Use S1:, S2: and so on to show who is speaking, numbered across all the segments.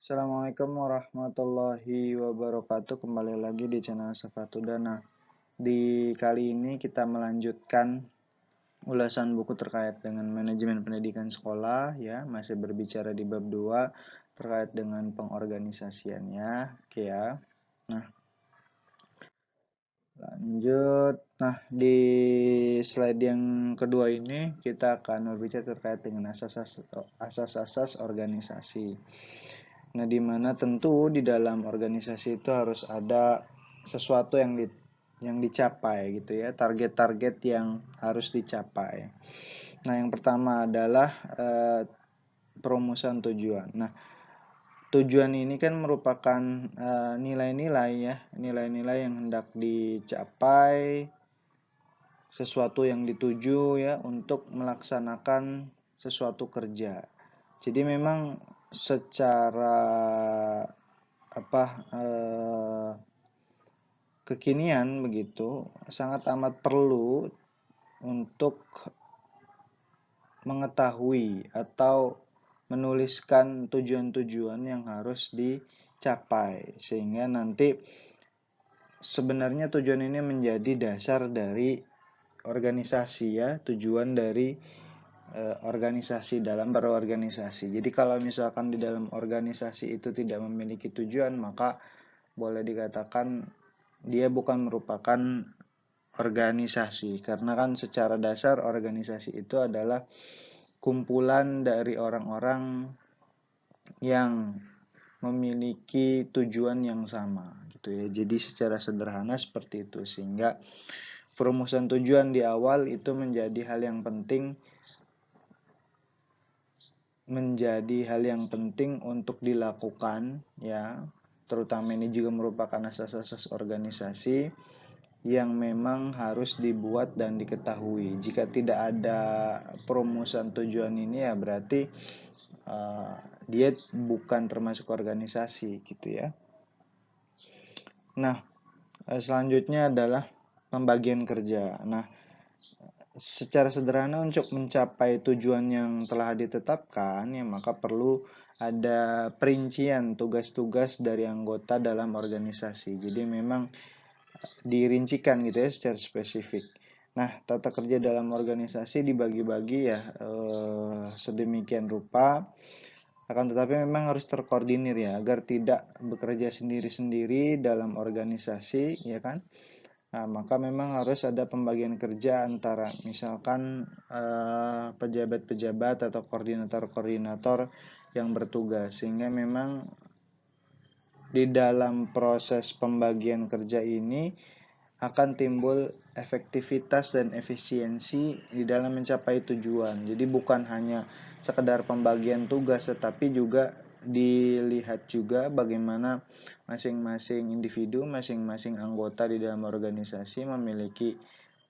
S1: Assalamualaikum warahmatullahi wabarakatuh. Kembali lagi di channel Safatudana. Di kali ini kita melanjutkan ulasan buku terkait dengan manajemen pendidikan sekolah ya, masih berbicara di bab 2 terkait dengan pengorganisasiannya. Oke ya. Nah, lanjut. Nah, di slide yang kedua ini kita akan berbicara terkait dengan asas-asas organisasi. Nah, di mana tentu di dalam organisasi itu harus ada sesuatu yang dicapai gitu ya, target-target yang harus dicapai. Nah, yang pertama adalah perumusan tujuan. Nah, tujuan ini kan merupakan nilai-nilai ya, nilai-nilai yang hendak dicapai, sesuatu yang dituju ya untuk melaksanakan sesuatu kerja. Jadi memang secara kekinian begitu sangat amat perlu untuk mengetahui atau menuliskan tujuan-tujuan yang harus dicapai sehingga nanti sebenarnya tujuan ini menjadi dasar dari organisasi ya, tujuan dari organisasi dalam berorganisasi. Jadi kalau misalkan di dalam organisasi itu tidak memiliki tujuan, maka boleh dikatakan dia bukan merupakan organisasi, karena kan secara dasar organisasi itu adalah kumpulan dari orang-orang yang memiliki tujuan yang sama gitu ya. Jadi secara sederhana seperti itu, sehingga perumusan tujuan di awal itu menjadi hal yang penting untuk dilakukan ya, terutama ini juga merupakan asas-asas organisasi yang memang harus dibuat dan diketahui. Jika tidak ada perumusan tujuan ini ya berarti dia bukan termasuk organisasi gitu ya. Nah, selanjutnya adalah pembagian kerja. Nah, secara sederhana untuk mencapai tujuan yang telah ditetapkan ya maka perlu ada perincian tugas-tugas dari anggota dalam organisasi. Jadi memang dirincikan gitu ya secara spesifik. Nah, tata kerja dalam organisasi dibagi-bagi ya sedemikian rupa, akan tetapi memang harus terkoordinir ya agar tidak bekerja sendiri-sendiri dalam organisasi ya kan. Nah, maka memang harus ada pembagian kerja antara misalkan pejabat-pejabat atau koordinator-koordinator yang bertugas, sehingga memang di dalam proses pembagian kerja ini akan timbul efektivitas dan efisiensi di dalam mencapai tujuan. Jadi bukan hanya sekedar pembagian tugas, tetapi juga dilihat juga bagaimana masing-masing individu, masing-masing anggota di dalam organisasi memiliki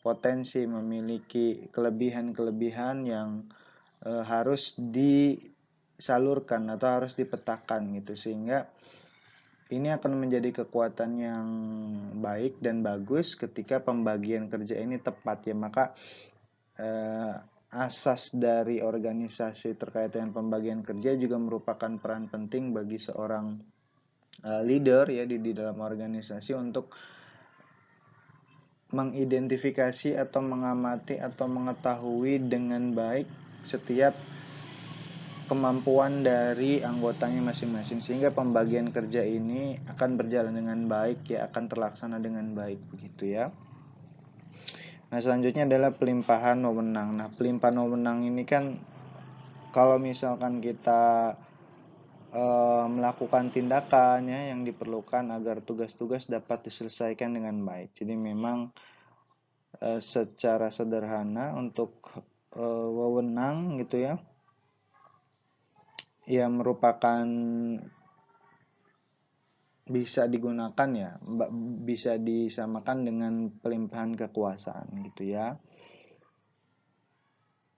S1: potensi, memiliki kelebihan-kelebihan yang harus disalurkan atau harus dipetakan gitu, sehingga ini akan menjadi kekuatan yang baik dan bagus ketika pembagian kerja ini tepat ya. Maka asas dari organisasi terkait dengan pembagian kerja juga merupakan peran penting bagi seorang leader ya di dalam organisasi untuk mengidentifikasi atau mengamati atau mengetahui dengan baik setiap kemampuan dari anggotanya masing-masing, sehingga pembagian kerja ini akan berjalan dengan baik ya, akan terlaksana dengan baik begitu ya. Nah, selanjutnya adalah pelimpahan wewenang. Nah, pelimpahan wewenang ini kan kalau misalkan kita melakukan tindakan ya yang diperlukan agar tugas-tugas dapat diselesaikan dengan baik. Jadi memang secara sederhana untuk wewenang gitu ya, yang merupakan bisa digunakan ya, bisa disamakan dengan pelimpahan kekuasaan gitu ya.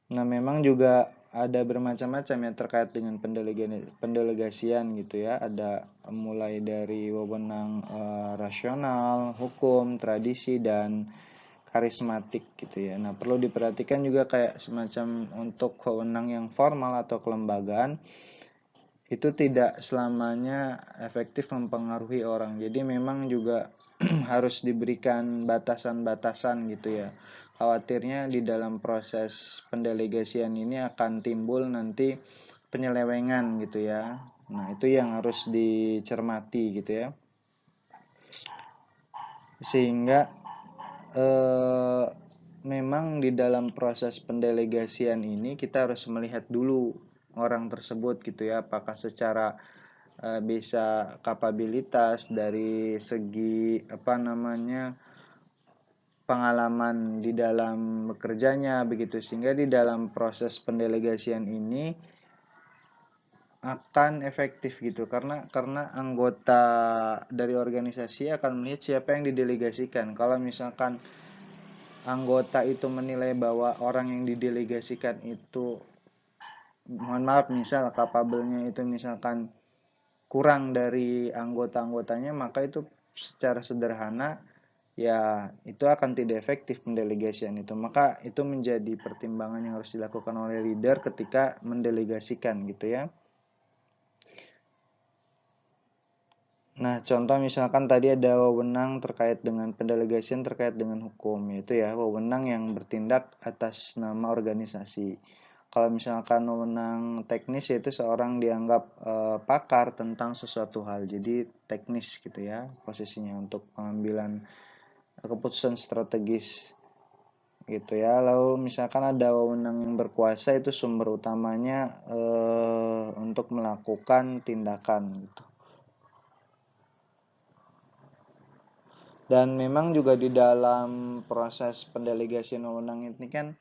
S1: Nah, memang juga ada bermacam-macam ya terkait dengan pendelegasian gitu ya. Ada mulai dari wewenang rasional, hukum, tradisi, dan karismatik gitu ya. Nah, perlu diperhatikan juga kayak semacam untuk wewenang yang formal atau kelembagaan, itu tidak selamanya efektif mempengaruhi orang. Jadi memang juga harus diberikan batasan-batasan gitu ya. Khawatirnya di dalam proses pendelegasian ini akan timbul nanti penyelewengan gitu ya. Nah, itu yang harus dicermati gitu ya. Sehingga eh, memang di dalam proses pendelegasian ini kita harus melihat dulu orang tersebut gitu ya, apakah secara bisa kapabilitas dari segi pengalaman di dalam bekerjanya begitu, sehingga di dalam proses pendelegasian ini akan efektif gitu, karena anggota dari organisasi akan melihat siapa yang didelegasikan. Kalau misalkan anggota itu menilai bahwa orang yang didelegasikan itu, mohon maaf, misal kapabelnya itu misalkan kurang dari anggota-anggotanya, maka itu secara sederhana ya itu akan tidak efektif pendelegasian itu. Maka itu menjadi pertimbangan yang harus dilakukan oleh leader ketika mendelegasikan gitu ya. Nah, contoh misalkan tadi ada wewenang terkait dengan pendelegasian terkait dengan hukum, yaitu ya wewenang yang bertindak atas nama organisasi. Kalau misalkan wewenang teknis, yaitu seorang dianggap pakar tentang sesuatu hal, jadi teknis gitu ya posisinya untuk pengambilan keputusan strategis gitu ya. Lalu misalkan ada wewenang yang berkuasa, itu sumber utamanya untuk melakukan tindakan gitu. Dan memang juga di dalam proses pendelegasian wewenang ini kan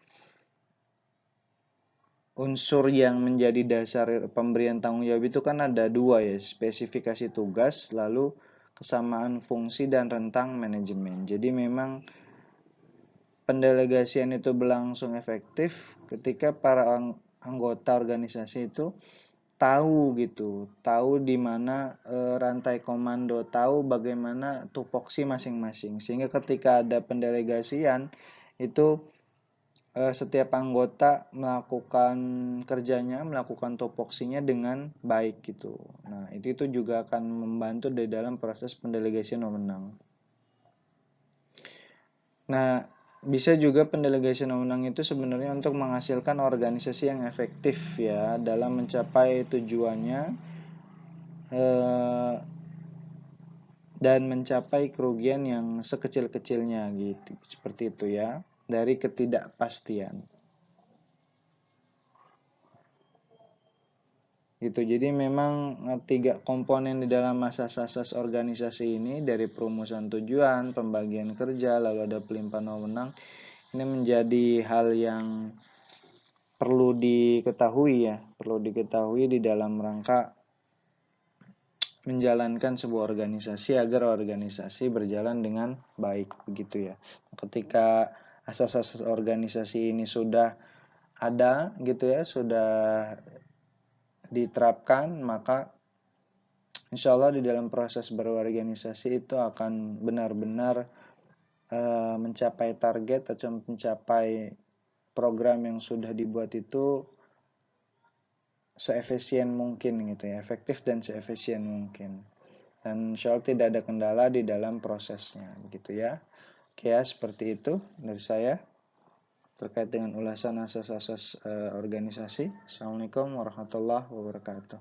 S1: unsur yang menjadi dasar pemberian tanggung jawab itu kan ada dua ya, spesifikasi tugas, lalu kesamaan fungsi dan rentang manajemen. Jadi memang pendelegasian itu berlangsung efektif ketika para anggota organisasi itu tahu gitu, tahu di mana rantai komando, tahu bagaimana tupoksi masing-masing, sehingga ketika ada pendelegasian itu setiap anggota melakukan kerjanya, melakukan tupoksinya dengan baik gitu. Nah, itu juga akan membantu di dalam proses pendelegasian wewenang. Nah, bisa juga pendelegasian wewenang itu sebenarnya untuk menghasilkan organisasi yang efektif ya dalam mencapai tujuannya eh, dan mencapai kerugian yang sekecil-kecilnya gitu. Seperti itu ya, dari ketidakpastian. Gitu. Jadi memang tiga komponen di dalam asas-asas organisasi ini, dari perumusan tujuan, pembagian kerja, lalu ada pelimpahan wewenang, ini menjadi hal yang perlu diketahui ya, perlu diketahui di dalam rangka menjalankan sebuah organisasi agar organisasi berjalan dengan baik begitu ya. Ketika asas-asas organisasi ini sudah ada gitu ya, sudah diterapkan, maka insya Allah di dalam proses berorganisasi itu akan benar-benar mencapai target atau mencapai program yang sudah dibuat itu seefisien mungkin gitu ya, efektif dan seefisien mungkin. Dan insya Allah tidak ada kendala di dalam prosesnya begitu ya. Oke ya, seperti itu dari saya terkait dengan ulasan asas-asas organisasi. Assalamualaikum warahmatullahi wabarakatuh.